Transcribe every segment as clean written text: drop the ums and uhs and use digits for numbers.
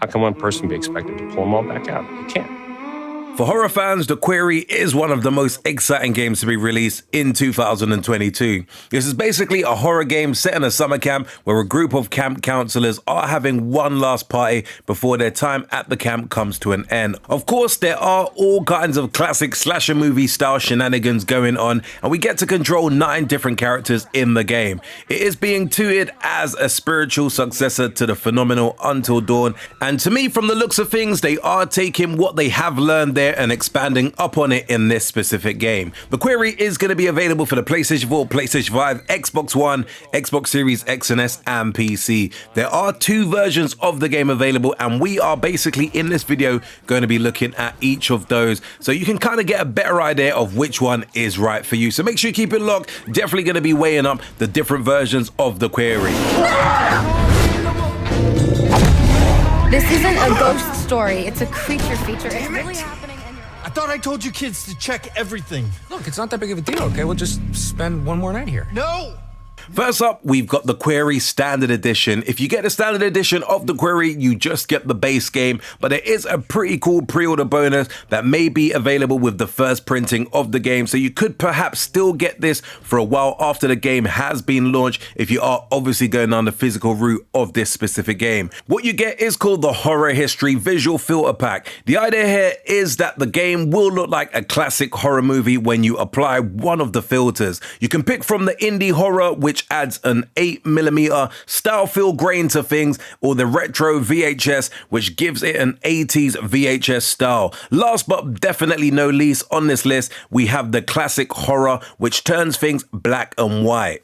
How can one person be expected to pull them all back out? You can't. For horror fans, The Quarry is one of the most exciting games to be released in 2022. This is basically a horror game set in a summer camp where a group of camp counselors are having one last party before their time at the camp comes to an end. Of course, there are all kinds of classic slasher movie style shenanigans going on, and we get to control 9 different characters in the game. It is being touted as a spiritual successor to the phenomenal Until Dawn, and to me, from the looks of things, they are taking what they have learned there and expanding upon it in this specific game. The Quarry is going to be available for the PlayStation 4, PlayStation 5, Xbox One, Xbox Series X and S, and PC. There are 2 versions of the game available, and we are basically in this video going to be looking at each of those so you can kind of get a better idea of which one is right for you. So make sure you keep it locked. Definitely going to be weighing up the different versions of the Quarry. This isn't a ghost story, it's a creature feature. It's really happening. I thought I told you kids to check everything. Look, it's not that big of a deal, okay? We'll just spend one more night here. No! First up, we've got the Quarry Standard Edition. If you get the Standard Edition of the Quarry, you just get the base game, but there is a pretty cool pre-order bonus that may be available with the first printing of the game, so you could perhaps still get this for a while after the game has been launched if you are obviously going down the physical route of this specific game. What you get is called the Horror History Visual Filter Pack. The idea here is that the game will look like a classic horror movie when you apply one of the filters. You can pick from the indie horror, which adds an 8mm style feel grain to things, or the retro VHS, which gives it an 80s VHS style. Last but definitely no least on this list, we have the classic horror, which turns things black and white.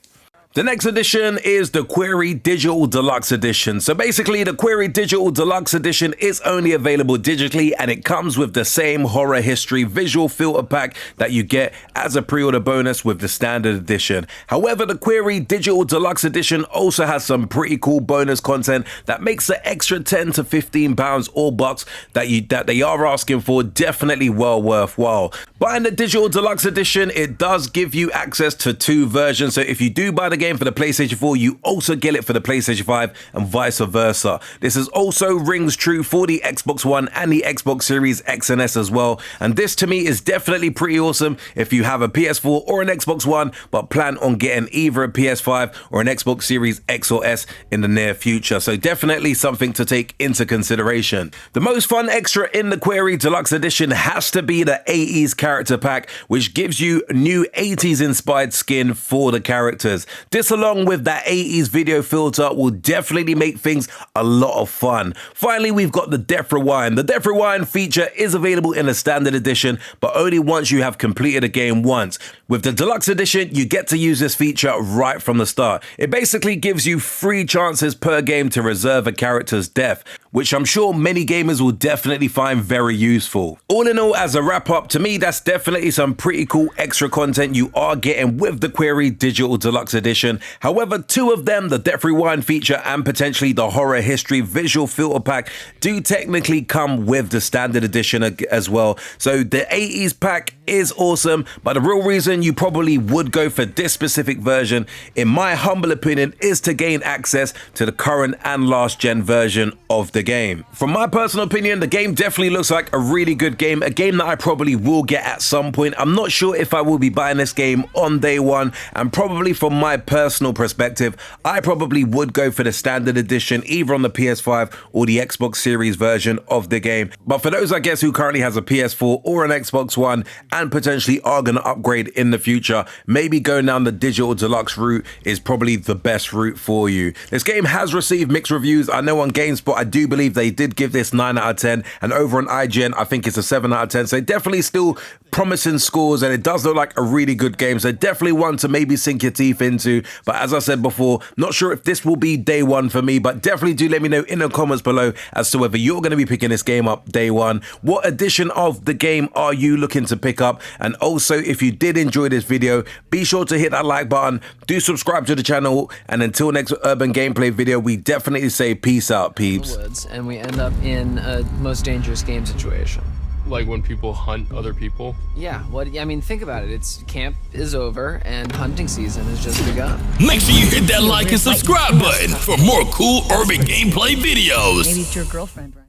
The next edition is the Quarry Digital Deluxe Edition. So basically, the Quarry Digital Deluxe Edition is only available digitally, and it comes with the same Horror History Visual Filter Pack that you get as a pre-order bonus with the Standard Edition. However, the Quarry Digital Deluxe Edition also has some pretty cool bonus content that makes the extra £10 to £15 or bucks that they are asking for definitely well worthwhile. Buying the Digital Deluxe Edition, it does give you access to 2 versions. So if you do buy the game for the PlayStation 4, you also get it for the PlayStation 5 and vice versa. This is also rings true for the Xbox One and the Xbox Series X and S as well, and this to me is definitely pretty awesome if you have a PS4 or an Xbox One but plan on getting either a PS5 or an Xbox Series X or S in the near future. So definitely something to take into consideration. The most fun extra in the Quarry Deluxe Edition has to be the 80s character pack, which gives you new 80s inspired skin for the characters. This, along with that 80s video filter, will definitely make things a lot of fun. Finally, we've got the Death Rewind. The Death Rewind feature is available in the Standard Edition, but only once you have completed a game once. With the Deluxe Edition, you get to use this feature right from the start. It basically gives you 3 chances per game to reserve a character's death, which I'm sure many gamers will definitely find very useful. All in all, as a wrap up, to me, that's definitely some pretty cool extra content you are getting with the Quarry Digital Deluxe Edition. However, 2 of them, the Death Rewind feature and potentially the Horror History Visual Filter Pack, do technically come with the Standard Edition as well. So the 80s pack is awesome, but the real reason you probably would go for this specific version, in my humble opinion, is to gain access to the current and last gen version of the game. From my personal opinion, the game definitely looks like a really good game, a game that I probably will get at some point. I'm not sure if I will be buying this game on day one, and probably from my personal perspective, I probably would go for the Standard Edition, either on the PS5 or the Xbox Series version of the game. But for those, I guess, who currently has a PS4 or an Xbox One and potentially are going to upgrade in the future, maybe going down the Digital Deluxe route is probably the best route for you. This game has received mixed reviews. I know on GameSpot, I do believe they did give this 9 out of 10, and over on IGN, I think it's a 7 out of 10. So definitely still promising scores, and it does look like a really good game. So definitely one to maybe sink your teeth into. But as I said before, not sure if this will be day one for me, but definitely do let me know in the comments below as to whether you're going to be picking this game up day one. What edition of the game are you looking to pick up? And also, if you did enjoy this video, be sure to hit that like button, do subscribe to the channel, and until next urban gameplay video, we definitely say peace out, peeps. And we end up in a most dangerous game situation. Like when people hunt other people? Yeah, I mean, think about it. It's camp is over and hunting season has just begun. Make sure you hit that like and subscribe button for more cool urban gameplay videos. Maybe it's your girlfriend, right?